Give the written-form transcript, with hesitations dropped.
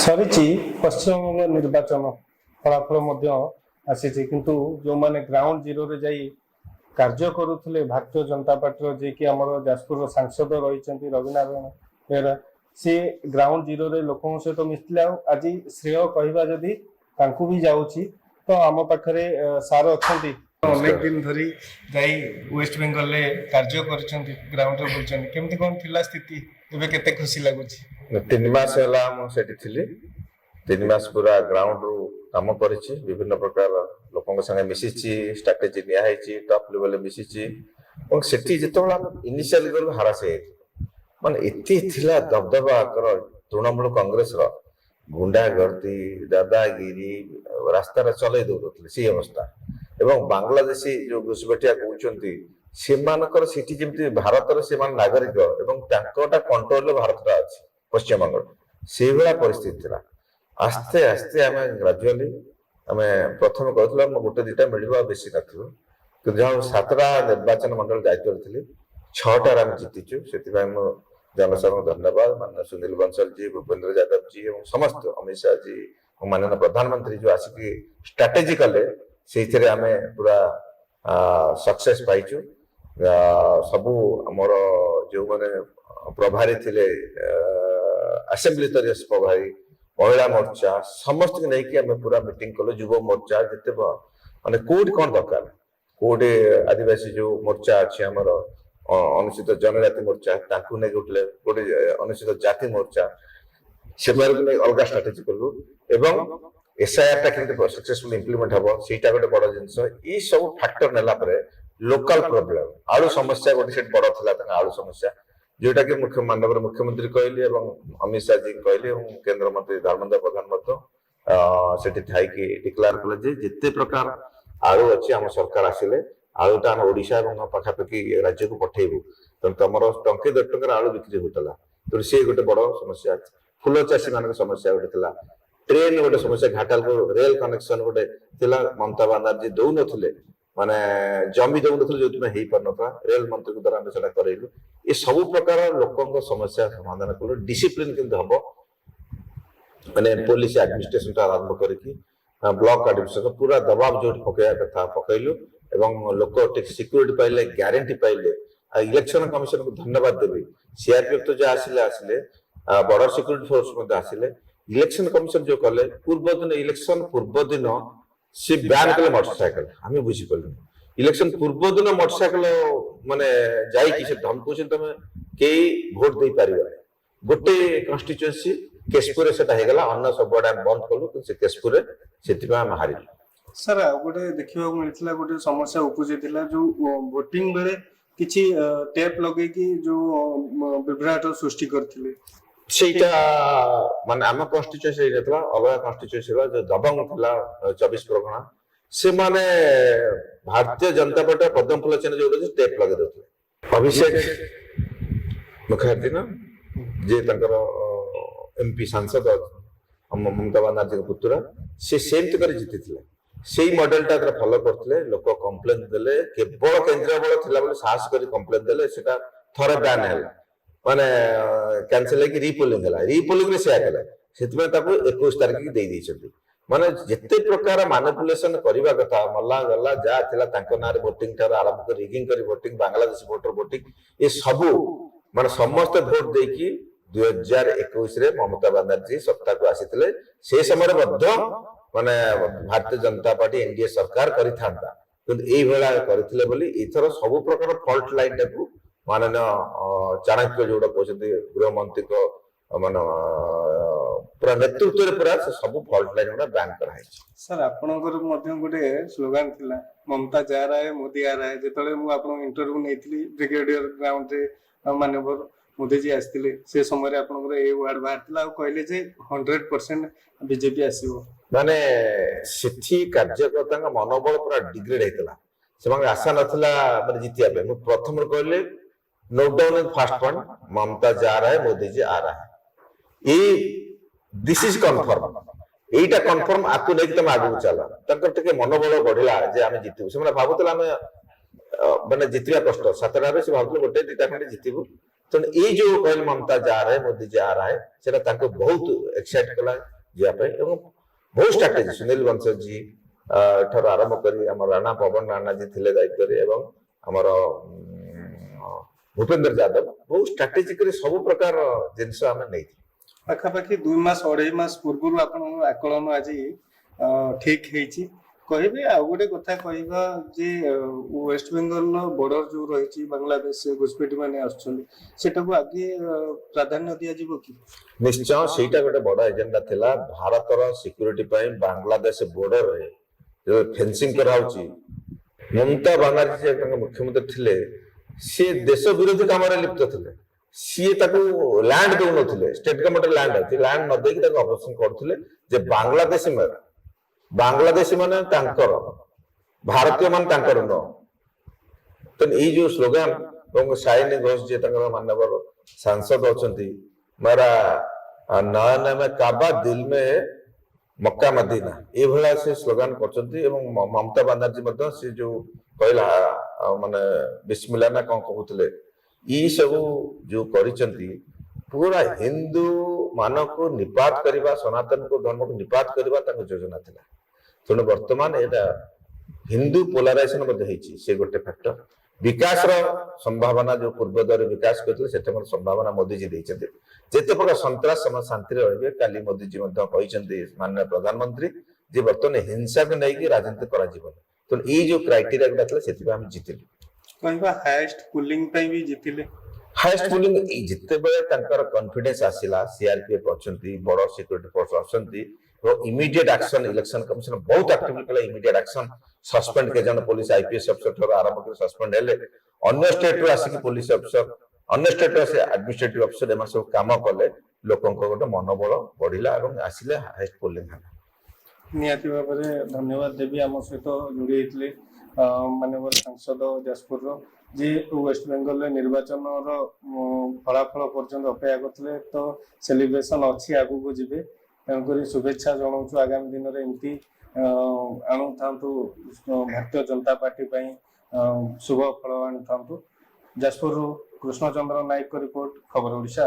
ସରିଛି ପଶ୍ଚିମବଙ୍ଗ ନିର୍ବାଚନ ଫଳାଫଳ ମଧ୍ୟ ଆସିଛି, କିନ୍ତୁ ଯେଉଁମାନେ ଗ୍ରାଉଣ୍ଡ ଜିରୋରେ ଯାଇ କାର୍ଯ୍ୟ କରୁଥିଲେ ଭାରତୀୟ ଜନତା ପାର୍ଟିର, ଯିଏକି ଆମର ଯାଜପୁରର ସାଂସଦ ରହିଛନ୍ତି ରବିନାରାୟଣ ବେହେରା, ସେ ଗ୍ରାଉଣ୍ଡ ଜିରୋରେ ଲୋକଙ୍କ ସହିତ ମିଶିଥିଲେ। ଆଉ ଆଜି ଶ୍ରେୟ କହିବା ଯଦି ତାଙ୍କୁ ବି ଯାଉଛି, ତ ଆମ ପାଖରେ ସାର୍ ଅଛନ୍ତି। ଅନେକ ଦିନ ଧରି ଯାଇ ୱେଷ୍ଟ ବେଙ୍ଗଲରେ କାର୍ଯ୍ୟ କରିଛନ୍ତି, ଗ୍ରାଉଣ୍ଡରେ ବୁଲୁଛନ୍ତି। କେମିତି କ'ଣ ଥିଲା ସ୍ଥିତି, ଏବେ କେତେ ଖୁସି ଲାଗୁଛି? 3 ମାସ ହେଲା ମୁଁ ସେଠି ଥିଲି। 3 ମାସ ପୁରା ଗ୍ରାଉଣ୍ଡରୁ କାମ କରିଛି, ବିଭିନ୍ନ ପ୍ରକାର ଲୋକଙ୍କ ସାଙ୍ଗେ ମିଶିଛି, ଷ୍ଟ୍ରାଟେଜି ନିଆ ହେଇଛି, ଟପ୍ ଲେଭେଲରେ ମିଶିଛି। ଏବଂ ସେଠି ଯେତେବେଳେ ଆମେ ଇନିସିଆଲି ଗଲୁ ହାରାସ ହେଇଯାଇଥିଲୁ, ମାନେ ଏତେ ଥିଲା ଦବଦବା ଆଗର ତୃଣମୂଳ କଂଗ୍ରେସର ଗୁଣ୍ଡାଗର୍ଦ୍ଦି, ଦାଦାଗିରି, ରାସ୍ତାରେ ଚଲେଇ ଦଉଥିଲେ ସେଇ ଅବସ୍ଥା। ଏବଂ ବାଂଲାଦେଶୀ ଯୋଉ ଘୁଷପେଠିଆ କହୁଛନ୍ତି, ସେମାନଙ୍କର ସେଠି ଯେମିତି ଭାରତର ସେମାନେ ନାଗରିକ ଏବଂ ତାଙ୍କଟା କଣ୍ଟ୍ରୋଲରେ ଭାରତଟା ଅଛି ପଶ୍ଚିମବଙ୍ଗ, ସେଇଭଳିଆ ପରିସ୍ଥିତି ଥିଲା। ଆସ୍ତେ ଆସ୍ତେ ଆମେ ଗ୍ରାଜୁଆଲି ଆମେ ପ୍ରଥମେ କହିଥିଲୁ ଆମ ଗୋଟେ ଦିଟା ମିଳିବ, ଆଉ ବେଶୀ ନଥିବ। କିନ୍ତୁ ଯାହା 7ଟା ନିର୍ବାଚନ ମଣ୍ଡଳ ଦାୟିତ୍ୱରେ ଥିଲି, 6ଟାରେ ଆମେ ଜିତିଛୁ। ସେଥିପାଇଁ ମୁଁ ଜନସାଧାରଣଙ୍କୁ ଧନ୍ୟବାଦ, ମାନ୍ୟ ସୁନୀଲ ବଂଶଲଜୀ, ଭୂପେନ୍ଦ୍ର ଯାଦବଜୀ ଏବଂ ସମସ୍ତ ଅମିତ ଶାହଜୀ ଏବଂ ମାନନୀୟ ପ୍ରଧାନମନ୍ତ୍ରୀ ଯୋଉ ଆସିକି ଷ୍ଟ୍ରାଟେଜି କଲେ, ସେଇଥିରେ ଆମେ ପୁରା ସକ୍ସେସ୍ ପାଇଛୁ। ସବୁ ଆମର ଯୋଉମାନେ ପ୍ରଭାରୀ ଥିଲେ, ଆସେମ୍ବଲି ସ୍ତରୀୟ ପ୍ରଭାରୀ, ମହିଳା ମୋର୍ଚ୍ଚା ସମସ୍ତଙ୍କୁ ନେଇକି ଆମେ ପୁରା ମିଟିଂ କଲୁ। ଯୁବ ମୋର୍ଚ୍ଚା ଯେତେ ମାନେ କୋଉଠି କ'ଣ ଦରକାର, କୋଉଠି ଆଦିବାସୀ ଯୋଉ ମୋର୍ଚ୍ଚା ଅଛି ଆମର, ଅନୁସୂଚିତ ଜନଜାତି ମୋର୍ଚ୍ଚା, ତାଙ୍କୁ ନେଇକି ଉଠିଲେ, କୋଉଠି ଅନୁସୂଚିତ ଜାତି ମୋର୍ଚ୍ଚା, ସେମାନଙ୍କୁ ନେଇ ଅଲଗା ଷ୍ଟ୍ରାଟେଜି କଲୁ। ଏବଂ SIR ଟା କେମିତି ସକ୍ସେସଫୁଲି ଇମ୍ପ୍ଲିମେଣ୍ଟ ହବ, ସେଇଟା ଗୋଟେ ବଡ ଜିନିଷ। ଏଇ ସବୁ ଫ୍ୟାକ୍ଟର ନେଲା ପରେ ଲୋକାଲ ପ୍ରୋବ୍ଲେମ, ଆଳୁ ସମସ୍ୟା ଗୋଟେ ସେଠି ବଡ ଥିଲା, ତାଙ୍କ ଆଳୁ ସମସ୍ୟା, ଯୋଉଟା କି ମାନ୍ୟବର ମୁଖ୍ୟମନ୍ତ୍ରୀ କହିଲେ ଏବଂ ଅମିତ ଶାହଜୀ କହିଲେ ଏବଂ କେନ୍ଦ୍ରମନ୍ତ୍ରୀ ଧର୍ମେନ୍ଦ୍ର ପ୍ରଧାନ ମଧ୍ୟ ସେଠି ଥାଇକି ଡିକ୍ଲାର କଲେ ଯେ ଯେତେ ପ୍ରକାର ଆଳୁ ଅଛି ଆମ ସରକାର ଆସିଲେ ଆଳୁଟା ଆମେ ଓଡିଶା ଏବଂ ପାଖାପାଖି ରାଜ୍ୟକୁ ପଠେଇବୁ। ତେଣୁ ତମର ଟଙ୍କେ 2 ଟଙ୍କାର ଆଳୁ ବିକ୍ରି ହଉଥିଲା। ତେଣୁ ସେ ଗୋଟେ ବଡ ସମସ୍ୟା ଅଛି। ଫୁଲ ଚାଷୀ ମାନଙ୍କ ସମସ୍ୟା ଗୋଟେ ଥିଲା, ଟ୍ରେନ ଗୋଟେ ସମସ୍ୟା, ଘାଟାଲକୁ ରେଲ କନେକ୍ସନ ଗୋଟେ ଥିଲା, ମମତା ବାନାର୍ଜୀ ଦଉନଥିଲେ, ମାନେ ଜମି ଦଉନଥିଲେ, ଯୋଉଥିପାଇଁ ହେଇପାରୁନଥିଲା। ରେଲ ମନ୍ତ୍ରୀଙ୍କ ଦ୍ୱାରା ଆମେ ସେଟା କରେଇଲୁ। ଏ ସବୁ ପ୍ରକାର ଲୋକଙ୍କ ସମସ୍ୟା ସମାଧାନ କଲୁ। ଡିସିପ୍ଲିନ କେମିତି ହବ, ମାନେ ପୋଲିସ ଆଡମିନିଷ୍ଟ୍ରେସନଟା ଆରମ୍ଭ କରିକି ବ୍ଲକ ଆଡମିନିଷ୍ଟ୍ରେସନ ପୁରା ଦବାବ ଯୋଉଠି ପକେଇବା କଥା ପକେଇଲୁ। ଏବଂ ଲୋକ ଟିକେ ସିକ୍ୟୁରିଟି ପାଇଲେ, ଗ୍ୟାରେଣ୍ଟି ପାଇଲେ। ଆଉ ଇଲେକ୍ସନ କମିଶନକୁ ଧନ୍ୟବାଦ ଦେବି, CRPF ତ ଯାହା ଆସିଲେ, ବର୍ଡର ସିକ୍ୟୁରିଟି ଫୋର୍ସ ମଧ୍ୟ ଆସିଲେ। ଇଲେକ୍ସନ କମିଶନ ଯୋଉ କଲେ, ଇଲେକ୍ସନ ପୂର୍ବ ଦିନ ସେ ବ୍ୟାନ୍ କଲେ ମୋଟରସାଇକେଲ। ଆମେ ବୁଝିପାରିଲୁ, ଇଲେକ୍ସନ ପୂର୍ବ ଦିନ ମୋଟରସାଇକେଲ ମାନେ ଯାଇକି ସେ ଧମକଉଛନ୍ତି ତମେ କେହି ଭୋଟ ଦେଇପାରିବନି। ଗୋଟେ କନଷ୍ଟିଚୁଏନ୍ସି କେଶପୁରରେ ସେଟା ହେଇଗଲା, ଅନ୍ୟ ସବୁଆଡେ ଆମେ ବନ୍ଦ କଲୁ, କିନ୍ତୁ ସେ କେଶପୁରରେ ସେଥିପାଇଁ ଆମେ ହାରିଲୁ। ସାର୍ ଆଉ ଗୋଟେ ଦେଖିବାକୁ ମିଳିଥିଲା, ଗୋଟେ ସମସ୍ୟା ଉପୁଜିଥିଲା, ଯୋଉ ଭୋଟିଂ ବେଳେ କିଛି ଟେପ୍ ଲଗେଇକି ଯୋଉ ବିଭ୍ରାଟ ସୃଷ୍ଟି କରିଥିଲେ। ସେଇଟା ମାନେ ଆମ କନଷ୍ଟିଚୁଏନ୍ସି ହେଇନଥିଲା, ଅଲଗା କନଷ୍ଟିଚୁଏନ୍ସି ଥିଲା, ଯୋଉ ଦବଙ୍ଗ ଥିଲା 24 ପ୍ରଗଣା, ସେମାନେ ଭାରତୀୟ ଜନତା ପାର୍ଟିର ପଦ୍ମଫୁଲ ଚିହ୍ନ ଯୋଉଟା ଟେପ୍ ଲଗେଇ ଦଉଥିଲେ। ଅଭିଷେକ ମୁଖାର୍ଜୀ ନା, ଯିଏ ତାଙ୍କର MP ସାଂସଦ ମମତା ବାନାର୍ଜୀଙ୍କ ପୁତୁରା, ସେ ସେମିତି କରି ଜିତିଥିଲେ। ସେଇ ମଡେଲଟା ଫଲୋ କରୁଥିଲେ। ଲୋକ କମ୍ପ୍ଲେନ ଦେଲେ, କେବଳ କେନ୍ଦ୍ରୀୟ ବଳ ଥିଲା ବୋଲି ସାହସ କରି କମ୍ପ୍ଲେନ ଦେଲେ। ସେଟା ଥରେ ବ୍ୟାନ୍ ହେଲା, ମାନେ କ୍ୟାନସେଲ ହେଇକି ରିପୋଲିଂ ହେଲା। ରିପୋଲିଂରେ ସେୟା କଲେ, ସେଥିପାଇଁ ତାକୁ 21 ତାରିଖ ଦେଇ ଦେଇଛନ୍ତି। ମାନେ ଯେତେ ପ୍ରକାର ମାନୁପୁଲେସନ କରିବା କଥା, ମଲା ଗଲା ଯାହା ଥିଲା ତାଙ୍କ ନାଁରେ ଭୋଟିଂ ଠାରୁ ଆରମ୍ଭ କରି ରିଗିଂ କରି ଭୋଟିଂ, ବାଂଲାଦେଶୀ ଭୋଟର ଭୋଟିଂ, ଏ ସବୁ ମାନେ ସମସ୍ତେ ଭୋଟ ଦେଇକି 2021ରେ ମମତା ବାନାର୍ଜୀ ସତ୍ତାକୁ ଆସିଥିଲେ। ସେ ସମୟରେ ମଧ୍ୟ ମାନେ ଭାରତୀୟ ଜନତା ପାର୍ଟି NDA ସରକାର କରିଥାନ୍ତା, କିନ୍ତୁ ଏଇଭଳିଆ କରିଥିଲେ ବୋଲି ଏଥର ସବୁ ପ୍ରକାର ଫଲ୍ଟ ଲାଇନଟାକୁ ମାନନୀୟ ଚାଣକ୍ୟ ଯୋଉଟା କହୁଛନ୍ତି ଗୃହମନ୍ତ୍ରୀଙ୍କ ମାନେ ପୁରା ନେତୃତ୍ୱରେ ପୁରା ସେ ସବୁ ଫଲ୍ଟ ଲାଇନ ଗୁଡା ବ୍ୟାନ୍ କରାଯାଇଛି। ସାର୍ ଆପଣଙ୍କର ମଧ୍ୟ ଗୋଟେ ସ୍ଲୋଗାନ ଥିଲା, ମମତା ଯା ରାଏ ମୋଦି ଆ ରାଏ। ଯେତେବେଳେ ମୁଁ ଆପଣଙ୍କ ଇଣ୍ଟରଭ୍ୟୁ ନେଇଥିଲି ବ୍ରିଗେଡିୟର ଗ୍ରାଉଣ୍ଡରେ, ମାନ୍ୟବର ମୋଦିଜୀ ଆସିଥିଲେ, ସେ ସମୟରେ ଆପଣଙ୍କର ଏ ୱାର୍ଡ ବାହାରିଥିଲା ଆଉ କହିଲେ ଯେ 100% ବିଜେପି ଆସିବ। ମାନେ ସେଠି କାର୍ଯ୍ୟକର୍ତ୍ତାଙ୍କ ମନୋବଳ ପୁରା ଡିଗ୍ରେଡ ହେଇଥିଲା। ସେମାନଙ୍କ ଆଶା ନଥିଲା ମାନେ ଜିତିବା ପାଇଁ। ମୁଁ ପ୍ରଥମରୁ କହିଲି ନୋଟ୍ ଡାଉନ୍ ଫାଷ୍ଟ ପଏଣ୍ଟ, ମମତା ଯା ରାଏ ମୋଦିଜୀ ଆ ରାଏ। ଦିସ୍ ଇଜ କନଫର୍ମ, এইটা কনফর্ম, ଆକୁ ନେଇକି ତମେ ଆଗକୁ ଚାଲ। ତାଙ୍କର ଟିକେ ମନୋବଳ ବଢିଲା ଯେ ଆମେ ଜିତିବୁ। ସେମାନେ ଭାବୁଥିଲେ ଆମେ ମାନେ ଜିତିବା କଷ୍ଟ, 7ଟାରେ ସେ ଭାବୁଥିଲେ 1-2ଟା ଖଣ୍ଡେ ଜିତିବୁ। ତେଣୁ ଏଇ ଯୋଉ କହିଲେ ମମତା ଯା ରାଏ ମୋଦି ଯା ରାଏ, ସେଟା ତାଙ୍କୁ ବହୁତ ଏକ୍ସାଇଟ କଲା, ଯିବା ପାଇଁ ଏବଂ ବହୁତ ଷ୍ଟ୍ରାଟେଜି ସୁନୀଲ ବଂଶଜୀ ଠାରୁ ଆରମ୍ଭ କରି ଆମର ରାଣା ପବନ ରାଣାଜୀ ଥିଲେ ଦାୟିତ୍ୱରେ ଏବଂ ଆମର ଭୂପେନ୍ଦ୍ର ଯାଦବ ବହୁତ ଷ୍ଟ୍ରାଟେଜିକରେ ସବୁ ପ୍ରକାର ଜିନିଷ ଆମେ ନେଇଥିଲୁ। ପାଖାପାଖି 2 ମାସ 2.5 ମାସ ପୂର୍ବରୁ ଆପଣଙ୍କ ଆକଳନ ଆଜି ଠିକ ହେଇଛି କହିବେ। ଆଉ ଗୋଟେ କଥା କହିବା ଯେ ୱେଷ୍ଟ ବେଙ୍ଗଲର ବର୍ଡର ଯୋଉ ରହିଛି ବାଂଲାଦେଶ ଘୁଷପେଠି ମାନେ ଆସୁଛନ୍ତି ସେଟାକୁ ଆଗେ ପ୍ରାଧାନ୍ୟ ଦିଆଯିବ କି? ନିଶ୍ଚୟ ସେଇଟା ଗୋଟେ ବଡ ଏଜେଣ୍ଡା ଥିଲା ଭାରତର ସିକ୍ୟୁରିଟି ପାଇଁ। ବାଂଲାଦେଶ ବୋର୍ଡରରେ ଯୋଉ ଫେନ୍ସିଂ କରାହଉଛି, ମମତା ବାନାର୍ଜୀ ଯେ ତାଙ୍କ ମୁଖ୍ୟମନ୍ତ୍ରୀ ଥିଲେ ସିଏ ଦେଶ ବିରୋଧୀ କାମରେ ଲିପ୍ତ ଥିଲେ। ସିଏ ତାକୁ ଲ୍ୟାଣ୍ଡ ଦଉନଥିଲେ, ଷ୍ଟେଟ ଗଭର୍ଣ୍ଣମେଣ୍ଟ ଲ୍ୟାଣ୍ଡ ଅଛି, ଲ୍ୟାଣ୍ଡ ନ ଦେଇକି ତାକୁ ଅପରେସନ କରୁଥିଲେ ଯେ ବାଂଲାଦେଶୀ ମାନେ ତାଙ୍କର, ଭାରତୀୟ ମାନେ ତାଙ୍କର ନୁହଁ। ତେଣୁ ଏଇ ଯୋଉ ସ୍ଲୋଗାନ ଏବଂ ସାଇନି ଘୋଷ ଯିଏ ତାଙ୍କର ମାନ୍ୟବର ସାଂସଦ ଅଛନ୍ତି, मेरा नयन में काबा दिल में मक्का मदीना, ଏଇଭଳିଆ ସେ ସ୍ଲୋଗାନ କରୁଛନ୍ତି। ଏବଂ ମମତା ବାନାର୍ଜୀ ମଧ୍ୟ ସେ ଯୋଉ କହିଲା ମାନେ ବିସ୍ମିଲ୍ଲାହ ନା କଣ କହୁଥିଲେ, ଇ ସବୁ ଯୋଉ କରିଛନ୍ତି ପୁରା ହିନ୍ଦୁ ମାନଙ୍କୁ ନିପାତ କରିବା, ସନାତନ ଧର୍ମକୁ ନିପାତ କରିବା ତାଙ୍କ ଯୋଜନା ଥିଲା। ତେଣୁ ବର୍ତ୍ତମାନ ଏଇଟା ହିନ୍ଦୁ ପୋଲାରାଇଜେସନ ମଧ୍ୟ ହେଇଛି, ସେ ଗୋଟେ ଫ୍ୟାକ୍ଟର। ବିକାଶର ସମ୍ଭାବନା ଯୋଉ ପୂର୍ବ ଦ୍ୱାରା ବିକାଶ କରିଥିଲେ ସେଟା ମଧ୍ୟ ସମ୍ଭାବନା ମୋଦିଜୀ ଦେଇଛନ୍ତି। ଯେତେ ପ୍ରକାର ସନ୍ତ୍ରାସ ସମାଜ ଶାନ୍ତିରେ ରହିବେ। କାଲି ମୋଦିଜୀ ମଧ୍ୟ କହିଛନ୍ତି ମାନନୀୟ ପ୍ରଧାନମନ୍ତ୍ରୀ ଯେ ବର୍ତ୍ତମାନ ହିଂସାକୁ ନେଇକି ରାଜନୀତି କରାଯିବନି। ତେଣୁ ଏଇ ଯୋଉ କ୍ରାଇଟେରିଆ ଗୁଡା ଥିଲା ସେଥିପାଇଁ ଆମେ ଜିତିଲୁ। କହିବା ହାଏଷ୍ଟ ପୁଲିଂ ପାଇଁ ବି ଜିତିଲେ। ହାଏଷ୍ଟ ପୁଲିଂ ଯେତେବେଳେ ତାଙ୍କର କନଫିଡେନ୍ସ ଆସିଲା, ସିଆରପିଏଫ ଅଛନ୍ତି, ବଡ ସିକ୍ୟୁରିଟି ଫୋର୍ସ ଅଛନ୍ତି ଏବଂ ଇମିଡିଏଟ ଆକ୍ସନ ଇଲେକ୍ସନ କମିଶନ ବହୁତ ଆକ୍ଟିଭଲି କଲା। ଇମିଡିଏଟ ଆକ୍ସନ ସସ୍ପେଣ୍ଡ କେତେ ଜଣ ପୋଲିସ ଆଇପିଏସ୍ ଅଫିସର ଠାରୁ ଆରମ୍ଭ କରି ସସ୍ପେଣ୍ଡ ହେଲେ। ଅନ୍ୟ ଷ୍ଟେଟରୁ ଆସିକି ପୋଲିସ ଅଫିସର, ଅନ୍ୟ ଷ୍ଟେଟରୁ ଆସି ଆଡମିନିଷ୍ଟ୍ରେଟିଭ ଅଫିସର ଏମାନେ ସବୁ କାମ କଲେ। ଲୋକଙ୍କ ଗୋଟେ ମନୋବଳ ବଢିଲା ଏବଂ ଆସିଲେ ହାଏଷ୍ଟ ପୋଲିଂ ହେଲା। ନିହାତି ଭାବରେ ଧନ୍ୟବାଦ ଦେବି। ଆମ ସହିତ ଯୋଡ଼ି ହେଇଥିଲେ ମାନ୍ୟବର ସାଂସଦ ଯାଜପୁରର ଯିଏ ୱେଷ୍ଟ ବେଙ୍ଗଲରେ ନିର୍ବାଚନର ଫଳାଫଳ ପର୍ଯ୍ୟନ୍ତ ଅପେକ୍ଷା କରୁଥିଲେ। ତ ସେଲିବ୍ରେସନ ଅଛି, ଆଗକୁ ଯିବେ। ତେଣୁକରି ଶୁଭେଚ୍ଛା ଜଣାଉଛୁ ଆଗାମୀ ଦିନରେ ଏମିତି ଆଣୁଥାନ୍ତୁ ଭାରତୀୟ ଜନତା ପାର୍ଟି ପାଇଁ ଶୁଭ ଫଳ ଆଣିଥାନ୍ତୁ। ଯାଜପୁରରୁ କୃଷ୍ଣଚନ୍ଦ୍ର ନାୟକଙ୍କ ରିପୋର୍ଟ, ଖବର ଓଡ଼ିଶା।